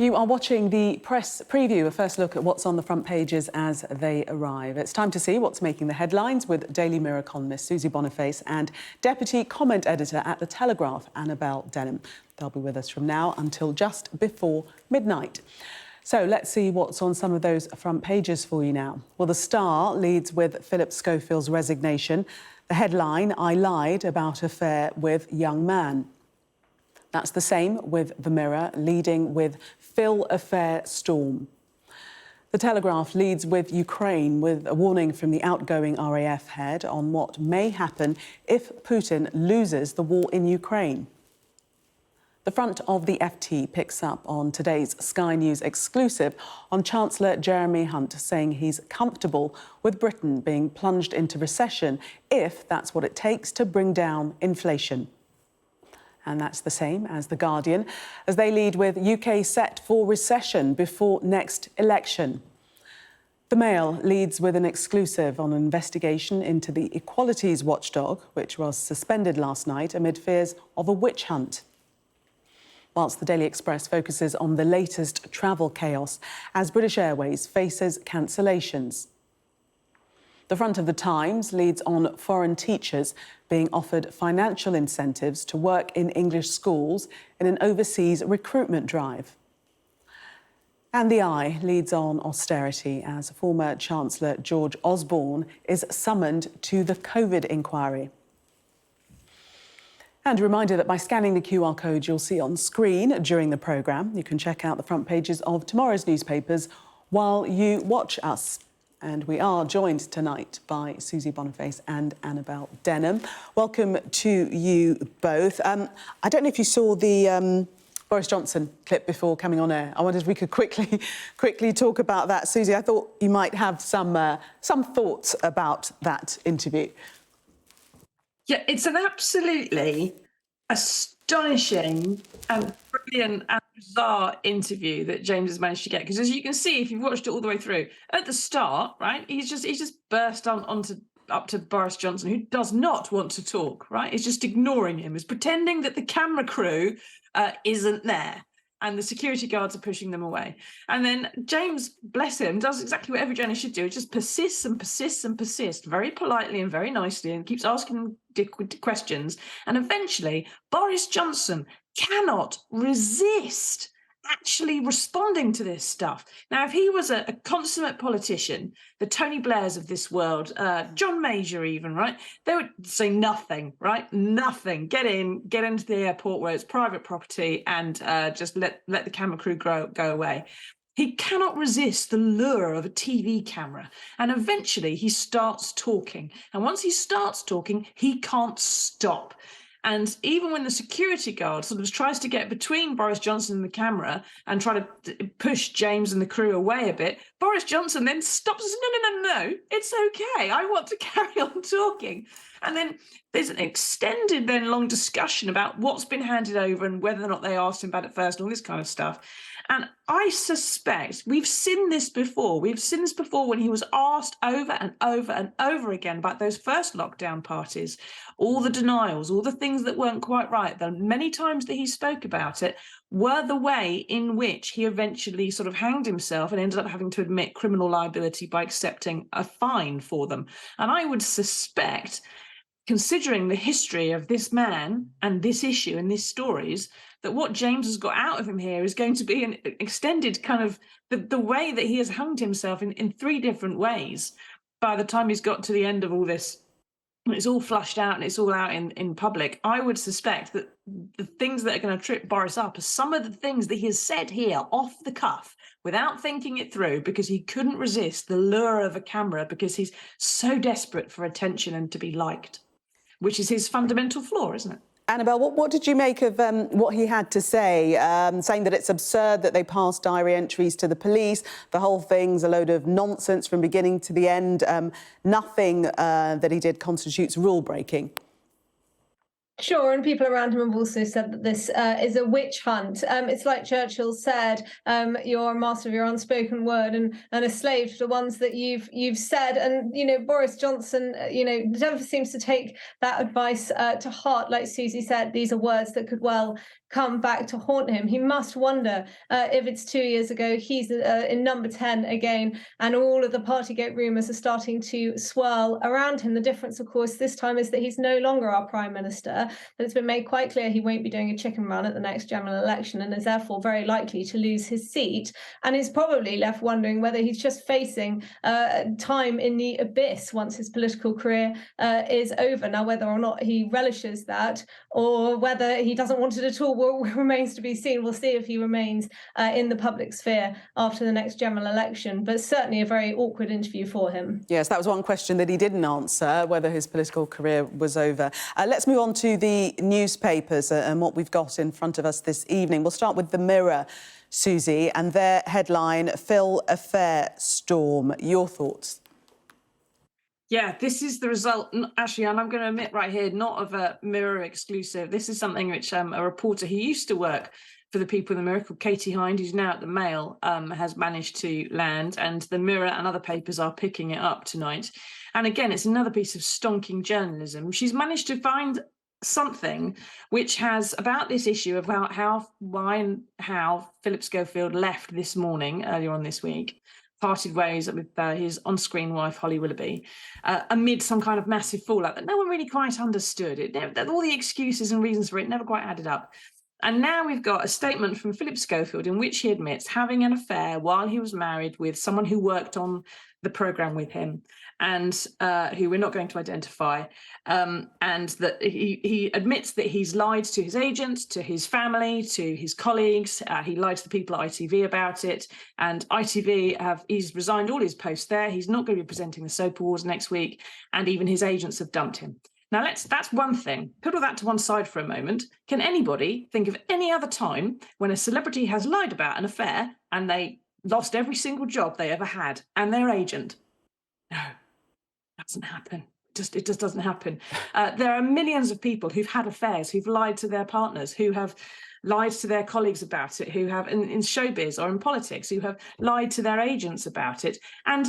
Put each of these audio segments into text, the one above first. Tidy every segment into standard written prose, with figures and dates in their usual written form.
You are watching the press preview, a first look at what's on the front pages as they arrive. It's time to see what's making the headlines with Daily Mirror columnist Susie Boniface and Deputy Comment Editor at the Telegraph, Annabel Denham. They'll be with us from now until just before midnight. So let's see what's on some of those front pages for you now. Well, the Star leads with Philip Schofield's resignation. The headline, "I lied about affair with young man." That's the same with The Mirror, leading with Phil affair storm. The Telegraph leads with Ukraine, with a warning from the outgoing RAF head on what may happen if Putin loses the war in Ukraine. The front of the FT picks up on today's Sky News exclusive on Chancellor Jeremy Hunt saying he's comfortable with Britain being plunged into recession if that's what it takes to bring down inflation. And that's the same as The Guardian, as they lead with UK set for recession before next election. The Mail leads with an exclusive on an investigation into the equalities watchdog, which was suspended last night amid fears of a witch hunt. Whilst the Daily Express focuses on the latest travel chaos as British Airways faces cancellations. The front of the Times leads on foreign teachers being offered financial incentives to work in English schools in an overseas recruitment drive. And the Eye leads on austerity as former Chancellor George Osborne is summoned to the COVID inquiry. And a reminder that by scanning the QR code you'll see on screen during the programme, you can check out the front pages of tomorrow's newspapers while you watch us. And we are joined tonight by Susie Boniface and Annabel Denham. Welcome to you both. I don't know if you saw the Boris Johnson clip before coming on air. I wondered if we could quickly talk about that. Susie, I thought you might have some thoughts about that interview. Yeah, it's an absolutely astonishing and brilliant and bizarre interview that James has managed to get. Because as you can see, if you've watched it all the way through, at the start, right, he's just burst up to Boris Johnson, who does not want to talk, right? He's just ignoring him. He's pretending that the camera crew isn't there. And the security guards are pushing them away. And then James, bless him, does exactly what every journalist should do. It just persists and persists and persists, very politely and very nicely, and keeps asking questions. And eventually, Boris Johnson cannot resist actually responding to this stuff. Now, if he was a consummate politician, the Tony Blairs of this world, John Major even, right, they would say nothing, right? Nothing. Get into the airport where it's private property and just let the camera crew go away. He cannot resist the lure of a TV camera. And eventually he starts talking. And once he starts talking, he can't stop. And even when the security guard sort of tries to get between Boris Johnson and the camera and try to push James and the crew away a bit, Boris Johnson then stops and says, no, it's okay. I want to carry on talking. And then there's an extended then long discussion about what's been handed over and whether or not they asked him about it first and all this kind of stuff. And I suspect we've seen this before. We've seen this before when he was asked over and over and over again about those first lockdown parties, all the denials, all the things that weren't quite right. The many times that he spoke about it were the way in which he eventually sort of hanged himself and ended up having to admit criminal liability by accepting a fine for them. And I would suspect, considering the history of this man and this issue and these stories, that what James has got out of him here is going to be an extended kind of the way that he has hanged himself in three different ways by the time he's got to the end of all this. It's all flushed out and it's all out in public. I would suspect that the things that are going to trip Boris up are some of the things that he has said here off the cuff without thinking it through, because he couldn't resist the lure of a camera, because he's so desperate for attention and to be liked, which is his fundamental flaw, isn't it? Annabel, what did you make of what he had to say, saying that it's absurd that they passed diary entries to the police, the whole thing's a load of nonsense from beginning to the end, nothing that he did constitutes rule-breaking? Sure, and people around him have also said that this is a witch hunt. It's like Churchill said, you're a master of your unspoken word and a slave to the ones that you've said. And, you know, Boris Johnson, never seems to take that advice to heart. Like Susie said, these are words that could well come back to haunt him. He must wonder if it's 2 years ago, he's in number 10 again, and all of the Partygate rumours are starting to swirl around him. The difference, of course, this time is that he's no longer our Prime Minister, that it's been made quite clear he won't be doing a chicken run at the next general election and is therefore very likely to lose his seat, and is probably left wondering whether he's just facing time in the abyss once his political career is over. Now, whether or not he relishes that or whether he doesn't want it at all remains to be seen. We'll see if he remains in the public sphere after the next general election, but certainly a very awkward interview for him. Yes, that was one question that he didn't answer, whether his political career was over. Let's move on to the newspapers and what we've got in front of us this evening. We'll start with The Mirror, Susie, and their headline, Phil Affair Storm. Your thoughts? Yeah, this is the result, actually, and I'm going to admit right here, not of a Mirror exclusive. This is something which a reporter who used to work for the People in the Mirror, called Katie Hind, who's now at the Mail, has managed to land, and the Mirror and other papers are picking it up tonight. And again, it's another piece of stonking journalism. She's managed to find something which has about this issue about why and how Philip Schofield left this morning, earlier on this week, parted ways with his on-screen wife, Holly Willoughby, amid some kind of massive fallout that no one really quite understood. All the excuses and reasons for it never quite added up. And now we've got a statement from Philip Schofield in which he admits having an affair while he was married with someone who worked on the programme with him, and who we're not going to identify, and that he admits that he's lied to his agent, to his family, to his colleagues. He lied to the people at ITV about it, and he's resigned all his posts there. He's not going to be presenting the Soap Awards next week, and even his agents have dumped him. Now, that's one thing. Put all that to one side for a moment. Can anybody think of any other time when a celebrity has lied about an affair and they lost every single job they ever had and their agent? No, that doesn't happen. It just doesn't happen. There are millions of people who've had affairs, who've lied to their partners, who have lied to their colleagues about it, who have in showbiz or in politics, who have lied to their agents about it. And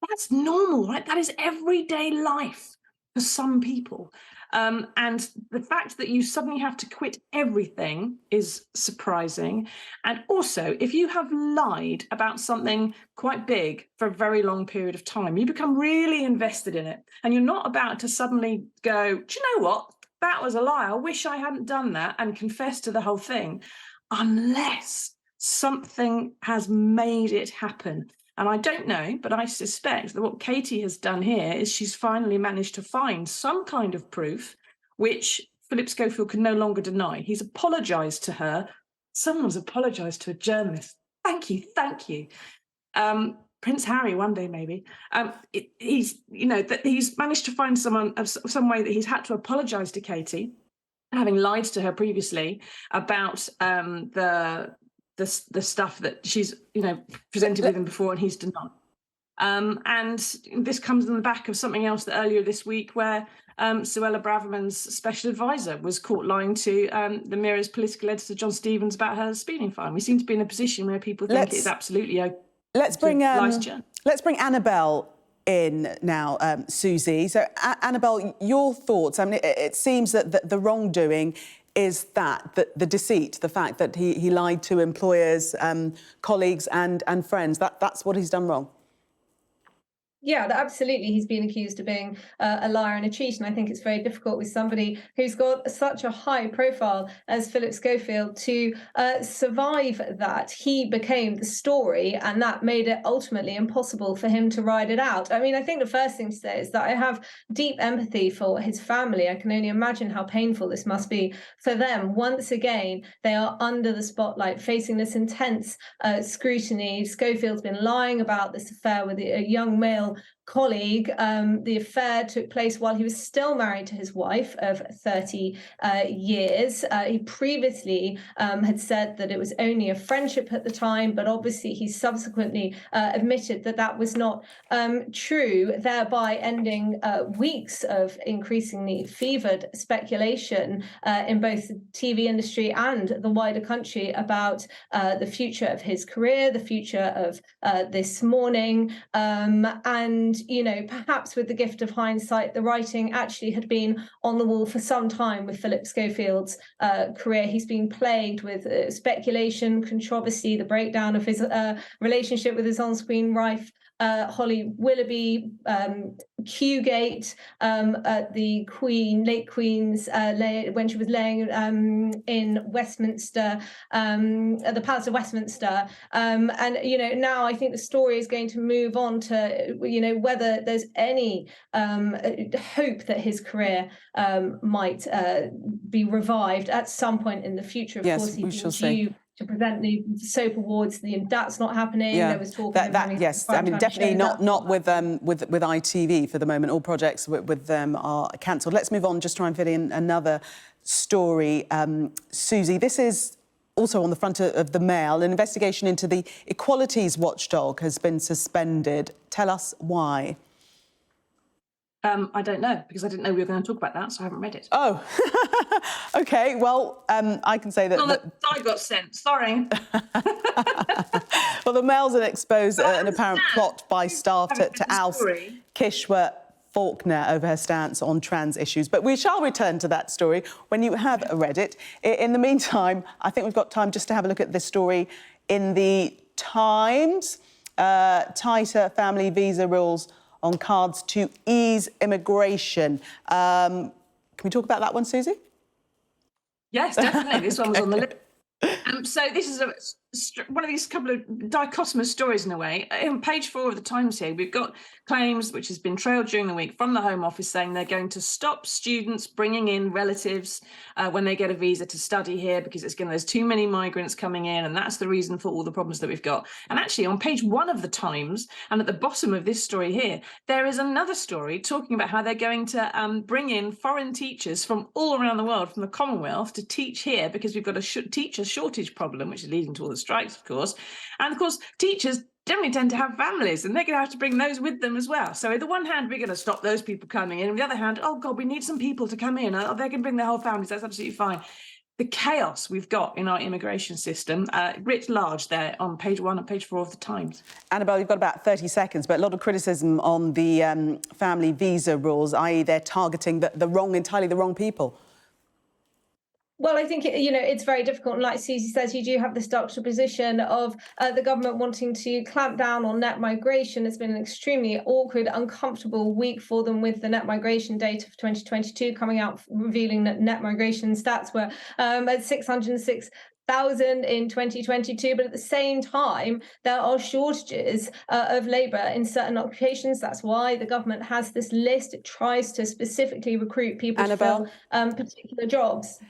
that's normal, right? That is everyday life for some people. And the fact that you suddenly have to quit everything is surprising. And also, if you have lied about something quite big for a very long period of time, you become really invested in it. And you're not about to suddenly go, do you know what? That was a lie. I wish I hadn't done that, and confess to the whole thing, unless something has made it happen. And I don't know, but I suspect that what Katie has done here is she's finally managed to find some kind of proof which Philip Schofield can no longer deny. He's apologised to her. Someone's apologised to a journalist. Thank you, thank you. Prince Harry, one day maybe. He's managed to find some way that he's had to apologise to Katie, having lied to her previously about the stuff that she's presented with him before, and he's denied. And this comes on the back of something else that earlier this week, where Suella Braverman's special advisor was caught lying to the Mirror's political editor John Stevens about her speeding fine. We seem to be in a position where people think it's absolutely okay. Let's bring Annabel in now, Susie. So, Annabel, your thoughts? I mean, it seems that the wrongdoing is the deceit, the fact that he lied to employers, colleagues and friends. That's what he's done wrong. Yeah, absolutely. He's been accused of being a liar and a cheat. And I think it's very difficult with somebody who's got such a high profile as Philip Schofield to survive that. He became the story, and that made it ultimately impossible for him to ride it out. I mean, I think the first thing to say is that I have deep empathy for his family. I can only imagine how painful this must be for them. Once again, they are under the spotlight, facing this intense scrutiny. Schofield's been lying about this affair with a young male colleague. The affair took place while he was still married to his wife of 30 years. He previously had said that it was only a friendship at the time, but obviously he subsequently admitted that that was not true, thereby ending weeks of increasingly fevered speculation in both the TV industry and the wider country about the future of his career, the future of This Morning, and you know, perhaps with the gift of hindsight, the writing actually had been on the wall for some time with Philip Schofield's career. He's been plagued with speculation, controversy, the breakdown of his relationship with his on-screen wife, Holly Willoughby, Qgate, the Queen, late Queen's, when she was laying in Westminster, at the Palace of Westminster. And, you know, now I think the story is going to move on to, you know, whether there's any hope that his career might be revived at some point in the future. Of course, we shall see. To present the soap awards, that's not happening. Yeah, there was talk yes, I mean, definitely not with ITV for the moment. All projects with them are cancelled. Let's move on. Just try and fit in another story, Susie. This is also on the front of the Mail. An investigation into the equalities watchdog has been suspended. Tell us why. I don't know, because I didn't know we were going to talk about that, so I haven't read it. Oh, OK. Well, I can say that... I got sent, sorry. Well, the Mail's exposed an apparent plot by staff to oust Kishwa Faulkner over her stance on trans issues. But we shall return to that story when you have read it. In the meantime, I think we've got time just to have a look at this story in the Times. Tighter family visa rules on cards to ease immigration. Can we talk about that one, Susie? Yes, definitely. This one was on the list. So this is one of these couple of dichotomous stories in a way. On page 4 of the Times here, we've got claims which has been trailed during the week from the Home Office saying they're going to stop students bringing in relatives when they get a visa to study here because there's too many migrants coming in, and that's the reason for all the problems that we've got. And actually on page 1 of the Times, and at the bottom of this story here, there is another story talking about how they're going to bring in foreign teachers from all around the world, from the Commonwealth, to teach here because we've got a teacher shortage problem, which is leading to all the strikes, of course. And of course, teachers generally tend to have families, and they're going to have to bring those with them as well. So on the one hand, we're going to stop those people coming in. On the other hand, oh God, we need some people to come in. Oh, they can bring their whole families. That's absolutely fine. The chaos we've got in our immigration system, writ large there on page 1 and page 4 of the Times. Annabel, you've got about 30 seconds, but a lot of criticism on the family visa rules, i.e. they're targeting entirely the wrong people. Well, I think, you know, it's very difficult. And like Susie says, you do have this juxtaposition of the government wanting to clamp down on net migration. It's been an extremely awkward, uncomfortable week for them with the net migration data for 2022 coming out, revealing that net migration stats were at 606,000 in 2022, but at the same time there are shortages of labour in certain occupations. That's why the government has this list. It tries to specifically recruit people to fill particular jobs.